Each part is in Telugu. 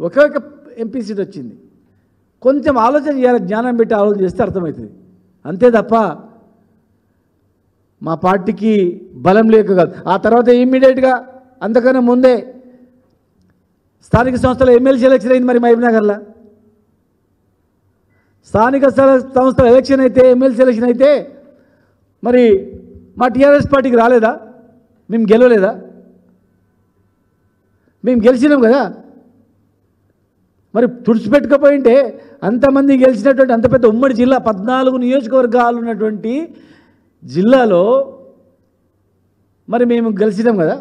ఒకే ఒక ఎంపీ సీట్ వచ్చింది. కొంచెం ఆలోచన చేయాలి, జ్ఞానం పెట్టి ఆలోచన చేస్తే అర్థమవుతుంది. అంతే తప్ప మా పార్టీకి బలం లేక కాదు. ఆ తర్వాత ఇమ్మీడియట్గా అంతకన్నా ముందే స్థానిక సంస్థల ఎమ్మెల్సీ ఎలక్షన్ అయింది. మరి మహబూబ్నగర్లో స్థానిక సంస్థల ఎలక్షన్ అయితే, ఎమ్మెల్సీ ఎలక్షన్ అయితే మరి మా టీఆర్ఎస్ పార్టీకి రాలేదా? మేము గెలవలేదా? మేము గెలిచినాం కదా. మరి తుడిచిపెట్టుకపోయింటే అంతమంది గెలిచినటువంటి అంత పెద్ద ఉమ్మడి జిల్లా 14 నియోజకవర్గాలు ఉన్నటువంటి జిల్లాలో మరి మేము గెలిచినాం కదా.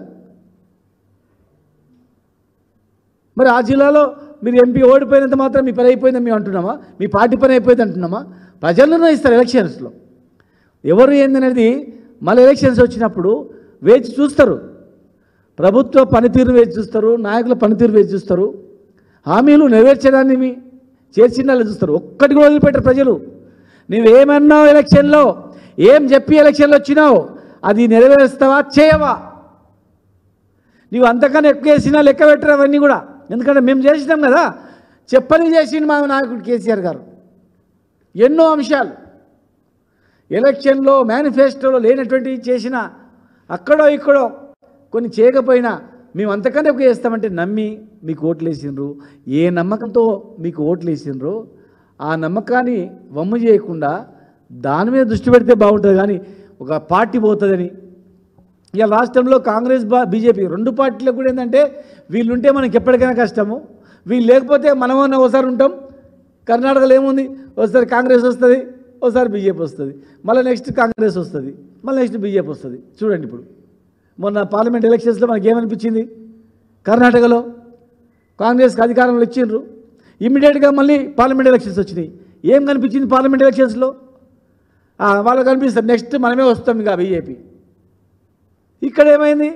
మరి ఆ జిల్లాలో మీరు ఎంపీ ఓడిపోయినంత మాత్రం మీ పని అయిపోయిందని మేము అంటున్నామా? మీ పార్టీ పని అయిపోయింది అంటున్నామా? ప్రజలు నిర్ణయిస్తారు ఎలక్షన్స్లో ఎవరు ఏందనేది. మళ్ళీ ఎలక్షన్స్ వచ్చినప్పుడు వేచి చూస్తారు, ప్రభుత్వ పనితీరు వేచి చూస్తారు, నాయకుల పనితీరు వేచి చూస్తారు, హామీలు నెరవేర్చడాన్ని చేర్చిండాలని చూస్తారు. ఒక్కటి కూడా వదిలిపెట్టారు ప్రజలు. నువ్వేమన్నావు ఎలక్షన్లో, ఏం చెప్పి ఎలక్షన్లో వచ్చినావు, అది నెరవేరుస్తావా చేయవా? నువ్వు అంతకన్నా ఎక్కువ చేసినా లెక్క పెట్టరు అవన్నీ కూడా. ఎందుకంటే మేము చేసినాం కదా. చెప్పని చేసిండు మా నాయకుడు కేసీఆర్ గారు ఎన్నో అంశాలు. ఎలక్షన్లో మేనిఫెస్టోలో లేనటువంటివి చేసిన, అక్కడో ఇక్కడో కొన్ని చేయకపోయినా మేము అంతకన్నా ఎక్కువ చేస్తామంటే నమ్మి మీకు ఓట్లు వేసిండ్రు. ఏ నమ్మకంతో మీకు ఓట్లు వేసిండ్రో ఆ నమ్మకాన్ని వమ్ము చేయకుండా దాని మీద దృష్టి పెడితే బాగుంటుంది. కానీ ఒక పార్టీ పోతుందని ఇక రాష్ట్రంలో కాంగ్రెస్ బీజేపీ 2 పార్టీలకు కూడా ఏంటంటే వీళ్ళుంటే మనకి ఎప్పటికైనా కష్టము, వీళ్ళు లేకపోతే మనమన్నా ఒకసారి ఉంటాం. కర్ణాటకలో ఏముంది, ఒకసారి కాంగ్రెస్ వస్తుంది, ఒకసారి బీజేపీ వస్తుంది, మళ్ళీ నెక్స్ట్ కాంగ్రెస్ వస్తుంది, మళ్ళీ నెక్స్ట్ బీజేపీ వస్తుంది. చూడండి ఇప్పుడు మొన్న పార్లమెంట్ ఎలక్షన్స్లో మనకి ఏమనిపించింది? కర్ణాటకలో కాంగ్రెస్కి అధికారంలో ఇచ్చిండ్రు, ఇమ్మీడియట్గా మళ్ళీ పార్లమెంట్ ఎలక్షన్స్ వచ్చినాయి. ఏం కనిపించింది పార్లమెంట్ ఎలక్షన్స్లో? వాళ్ళకి కనిపిస్తారు నెక్స్ట్ మనమే వస్తాం ఇక బీజేపీ. ఇక్కడ ఏమైంది?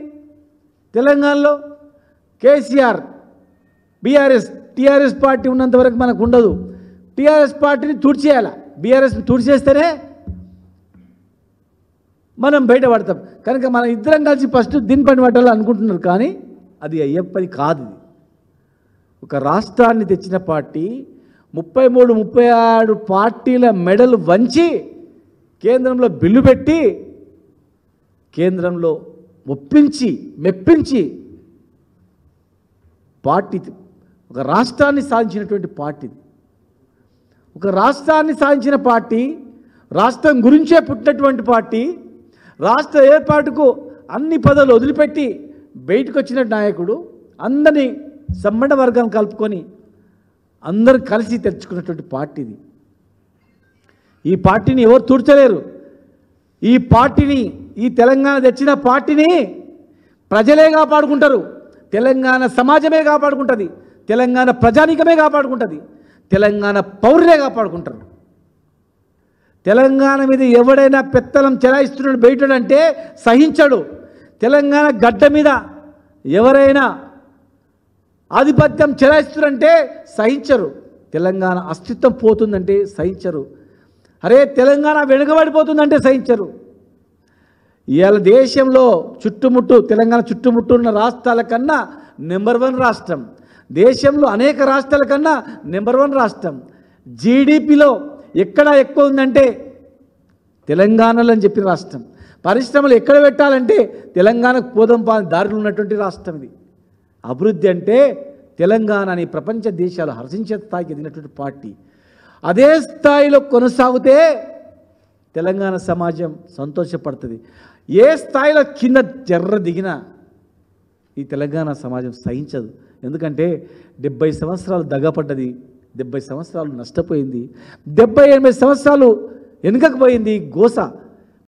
తెలంగాణలో కేసీఆర్ బీఆర్ఎస్ టీఆర్ఎస్ పార్టీ ఉన్నంత వరకు మనకు ఉండదు. టీఆర్ఎస్ పార్టీని తుడిచేయాలి, బీఆర్ఎస్ని తుడిచేస్తేనే మనం బయటపడతాం. కనుక మనం ఇద్దరం కలిసి ఫస్ట్ దీని పని పట్టాలి అనుకుంటున్నారు, కానీ అది అయ్యే పని కాదు. ఒక రాష్ట్రాన్ని తెచ్చిన పార్టీ 33-36 పార్టీల మెడలు వంచి కేంద్రంలో బిల్లు పెట్టి కేంద్రంలో మెప్పించి పార్టీ ఒక రాష్ట్రాన్ని సాధించినటువంటి పార్టీ. ఒక రాష్ట్రాన్ని సాధించిన పార్టీ, రాష్ట్రం గురించే పుట్టినటువంటి పార్టీ, రాష్ట్ర ఏర్పాటుకు అన్ని పదవులు వదిలిపెట్టి బయటకు వచ్చిన నాయకుడు, అందరినీ సంబంధ వర్గాన్ని కలుపుకొని అందరూ కలిసి తెచ్చుకున్నటువంటి పార్టీది. ఈ పార్టీని ఎవరు తుడచలేరు. ఈ పార్టీని, ఈ తెలంగాణ తెచ్చిన పార్టీని ప్రజలే కాపాడుకుంటారు, తెలంగాణ సమాజమే కాపాడుకుంటుంది, తెలంగాణ ప్రజానీకమే కాపాడుకుంటుంది, తెలంగాణ పౌరులే కాపాడుకుంటారు. తెలంగాణ మీద ఎవడైనా పెత్తనం చెలాయిస్తున్నాడు బయటడంటే సహించడు. తెలంగాణ గడ్డ మీద ఎవరైనా ఆధిపత్యం చెలాయిస్తున్నారంటే సహించరు. తెలంగాణ అస్తిత్వం పోతుందంటే సహించరు. అరే తెలంగాణ వెనుకబడిపోతుందంటే సహించరు. ఇవాళ దేశంలో తెలంగాణ చుట్టుముట్టు ఉన్న రాష్ట్రాల కన్నా నెంబర్ 1 రాష్ట్రం, దేశంలో అనేక రాష్ట్రాల కన్నా నెంబర్ 1 రాష్ట్రం. జీడిపిలో ఎక్కడ ఎక్కువ ఉందంటే తెలంగాణలో అని చెప్పిన రాష్ట్రం. పరిశ్రమలు ఎక్కడ పెట్టాలంటే తెలంగాణకు పోదాం దారిలో ఉన్నటువంటి రాష్ట్రం ఇది. అభివృద్ధి అంటే తెలంగాణ అని ప్రపంచ దేశాలు హర్షించే స్థాయికి ఎదిగినటువంటి పార్టీ. అదే స్థాయిలో కొనసాగితే తెలంగాణ సమాజం సంతోషపడుతుంది. ఏ స్థాయిలో కింద జర్ర దిగినా ఈ తెలంగాణ సమాజం సహించదు. ఎందుకంటే 70 సంవత్సరాలు దగపడ్డది, 70 సంవత్సరాలు నష్టపోయింది, 70-80 సంవత్సరాలు వెనుకకు పోయింది. గోస